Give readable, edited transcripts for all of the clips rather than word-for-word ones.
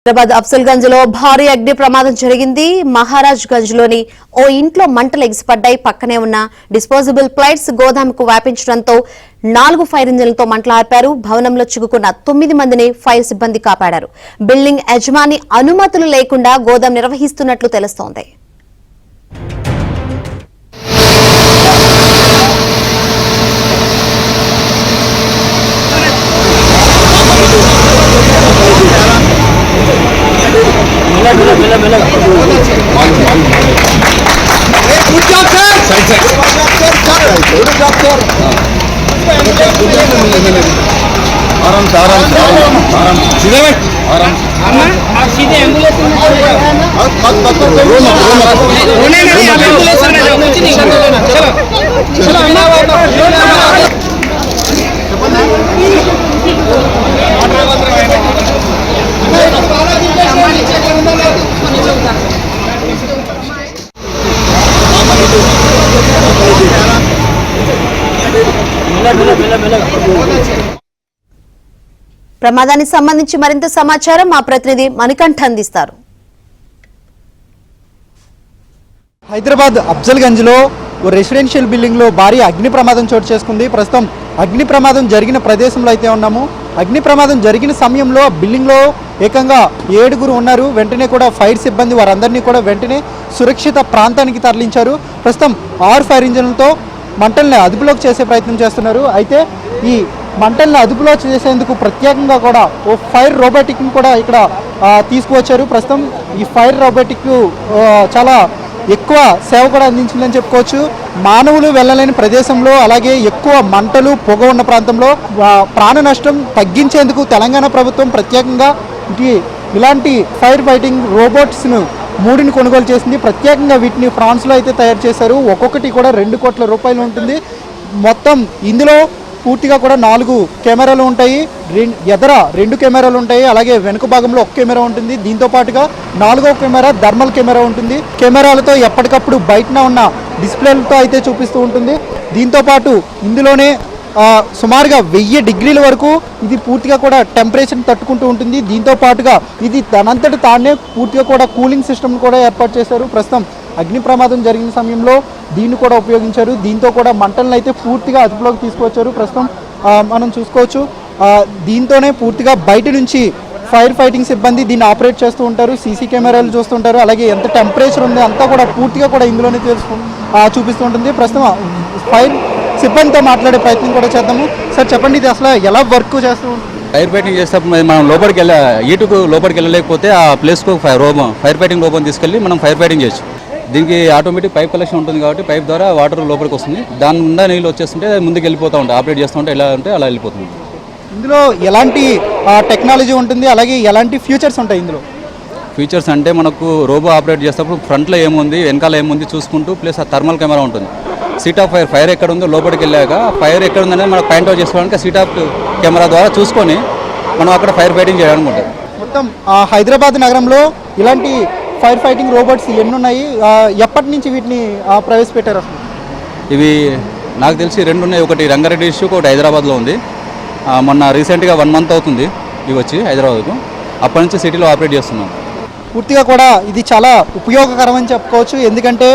హైదరాబాద్ అఫ్జల్గంజ్ లో భారీ అగ్ని ప్రమాదం జరిగింది. మహారాజ్ గంజ్ లోని ఓ ఇంట్లో మంటలు ఎగిసిపడ్డాయి. పక్కనే ఉన్న డిస్పోజబుల్ ప్లేట్స్ గోదాముకు వ్యాపించడంతో 4 ఫైర్ ఇంజిన్లతో మంటలు ఆర్పారు. భవనంలో చిక్కుకున్న 9 మందిని ఫైర్ సిబ్బంది కాపాడారు. బిల్డింగ్ యజమాని అనుమతులు లేకుండా గోదాం నిర్వహిస్తున్నట్లు తెలుస్తోంది. ప్రమాదానికి సంబంధించి మరింత సమాచారం మా ప్రతినిధి మణికంఠ అందిస్తారు. హైదరాబాద్ అఫ్జల్గంజ్ లో రెసిడెన్షియల్ బిల్డింగ్ లో భారీ అగ్ని ప్రమాదం చోటు చేసుకుంది. ప్రస్తుతం అగ్ని ప్రమాదం జరిగిన ప్రదేశంలో అయితే ఉన్నాము. అగ్ని ప్రమాదం జరిగిన సమయంలో బిల్డింగ్ లో ఏకంగా 7 ఉన్నారు. వెంటనే కూడా ఫైర్ సిబ్బంది వారందరినీ కూడా వెంటనే సురక్షిత ప్రాంతానికి తరలించారు. ప్రస్తుతం 6 ఫైర్ ఇంజిన్లతో మంటల్ని అదుపులోకి చేసే ప్రయత్నం చేస్తున్నారు. అయితే ఈ మంటల్ని అదుపులో చేసేందుకు ప్రత్యేకంగా కూడా ఓ ఫైర్ రోబోటిక్ని కూడా ఇక్కడ తీసుకువచ్చారు. ప్రస్తుతం ఈ ఫైర్ రోబోటిక్ చాలా ఎక్కువ సేవ కూడా అందించిందని చెప్పుకోవచ్చు. మానవులు వెళ్ళలేని ప్రదేశంలో అలాగే ఎక్కువ మంటలు పొగ ఉన్న ప్రాంతంలో ప్రాణ నష్టం తగ్గించేందుకు తెలంగాణ ప్రభుత్వం ప్రత్యేకంగా ఇలాంటి ఫైర్ ఫైటింగ్ రోబోట్స్ను 3ని కొనుగోలు చేసింది. ప్రత్యేకంగా వీటిని ఫ్రాన్స్లో అయితే తయారు చేశారు. ఒక్కొక్కటి కూడా 2 కోట్ల రూపాయలు ఉంటుంది. మొత్తం ఇందులో పూర్తిగా కూడా 4 కెమెరాలు ఉంటాయి. ఎదర 2 కెమెరాలు ఉంటాయి. అలాగే వెనుక భాగంలో 1 కెమెరా ఉంటుంది. దీంతో పాటుగా 4వ కెమెరా థర్మల్ కెమెరా ఉంటుంది. కెమెరాలతో ఎప్పటికప్పుడు బయటన ఉన్న డిస్ప్లేలతో అయితే చూపిస్తూ ఉంటుంది. దీంతో పాటు ఇందులోనే సుమారుగా 1000 డిగ్రీల వరకు ఇది పూర్తిగా కూడా టెంపరేచర్ని తట్టుకుంటూ ఉంటుంది. దీంతో పాటుగా ఇది తనంతటి తానే పూర్తిగా కూడా కూలింగ్ సిస్టమ్ కూడా ఏర్పాటు చేశారు. ప్రస్తుతం అగ్ని ప్రమాదం జరిగిన సమయంలో దీన్ని కూడా ఉపయోగించారు. దీంతో కూడా మంటలను అయితే పూర్తిగా అదుపులోకి తీసుకువచ్చారు. ప్రస్తుతం మనం చూసుకోవచ్చు. దీంతోనే పూర్తిగా బయట నుంచి ఫైర్ ఫైటింగ్ సిబ్బంది దీన్ని ఆపరేట్ చేస్తూ ఉంటారు. సీసీ కెమెరాలు చూస్తుంటారు. అలాగే ఎంత టెంపరేచర్ ఉంది అంతా కూడా పూర్తిగా కూడా ఇందులోనే చూపిస్తూ ఉంటుంది. ప్రస్తుతం ఫైర్ సిబ్బందితో మాట్లాడే ప్రయత్నం కూడా చేద్దాము. సార్ చెప్పండి, ఇది అసలు ఎలా వర్క్ చేస్తూ ఉంటుంది? ఫైర్ ఫైటింగ్ చేసేటప్పుడు మనం ఈటుకు లోపలికి వెళ్ళలేకపోతే ఆ ప్లేస్కు ఫైర్ ఫైటింగ్ లోపల తీసుకెళ్ళి మనం ఫైర్ ఫైటింగ్ చేయొచ్చు. దీనికి ఆటోమేటిక్ పైప్ కలెక్షన్ ఉంటుంది కాబట్టి పైప్ ద్వారా వాటర్ లోపలికి వస్తుంది. దాని నుండి నీళ్ళు వచ్చేస్తుంటే ముందుకు వెళ్ళిపోతూ ఉంటాయి. ఆపరేట్ చేస్తూ ఉంటే ఎలా ఉంటే అలా వెళ్ళిపోతుంది. ఇందులో ఎలాంటి టెక్నాలజీ ఉంటుంది, అలాగే ఎలాంటి ఫీచర్స్ ఉంటాయి ఇందులో? ఫీచర్స్ అంటే మనకు రోబో ఆపరేట్ చేసేటప్పుడు ఫ్రంట్లో ఏముంది వెనకాల ఏముంది చూసుకుంటూ ప్లస్ ఆ థర్మల్ కెమెరా ఉంటుంది. సీట్ ఆఫ్ ఫైర్ ఎక్కడ ఉందో లోపలికి వెళ్ళాక ఫైర్ ఎక్కడ ఉందనేది మనకు పాయింట్ అవుట్ చేసుకోవడానికి సీట్ ఆఫ్ కెమెరా ద్వారా చూసుకొని మనం అక్కడ ఫైర్ ఫైటింగ్ చేయడానికి ఉంటుంది. మొత్తం హైదరాబాద్ నగరంలో ఇలాంటి ఫైర్ ఫైటింగ్ రోబోట్స్ ఎన్ని ఉన్నాయి? ఎప్పటి నుంచి వీటిని ప్రవేశపెట్టారు అసలు? ఇవి నాకు తెలిసి 2 ఉన్నాయి. ఒకటి రంగారెడ్డి డిస్ట్రిక్ట్, ఒకటి హైదరాబాద్లో ఉంది. మొన్న రీసెంట్గా 1 మంత్ అవుతుంది ఇవి వచ్చి హైదరాబాద్కు. అప్పటి నుంచి సిటీలో ఆపరేట్ చేస్తున్నాం. పూర్తిగా కూడా ఇది చాలా ఉపయోగకరం అని చెప్పుకోవచ్చు. ఎందుకంటే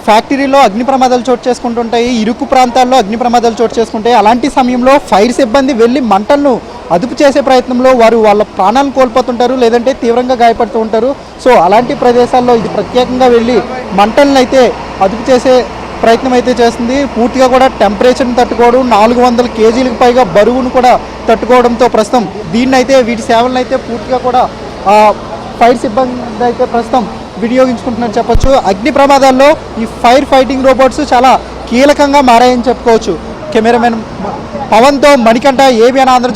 ఫ్యాక్టరీలో అగ్ని ప్రమాదాలు చోటు చేసుకుంటుంటాయి, ఇరుకు ప్రాంతాల్లో అగ్ని ప్రమాదాలు చోటు చేసుకుంటాయి. అలాంటి సమయంలో ఫైర్ సిబ్బంది వెళ్ళి మంటలను అదుపు చేసే ప్రయత్నంలో వారు వాళ్ళ ప్రాణాలను కోల్పోతుంటారు, లేదంటే తీవ్రంగా గాయపడుతూ ఉంటారు. సో అలాంటి ప్రదేశాల్లో ఇది ప్రత్యేకంగా వెళ్ళి మంటలను అయితే అదుపు చేసే ప్రయత్నం అయితే చేస్తుంది. పూర్తిగా కూడా టెంపరేచర్ని తట్టుకోవడం, 400 కేజీలకు పైగా బరువును కూడా తట్టుకోవడంతో ప్రస్తుతం వీటి సేవలను అయితే పూర్తిగా కూడా ఫైర్ సిబ్బంది అయితే ప్రస్తుతం వినియోగించుకుంటున్నట్టు చెప్పొచ్చు. అగ్ని ప్రమాదాల్లో ఈ ఫైర్ ఫైటింగ్ రోబోట్స్ చాలా కీలకంగా మారాయని చెప్పుకోవచ్చు. కెమెరామెన్ పవన్తో మణికంఠ, ఏబిఎన్ ఆంధ్రజ్యోతి.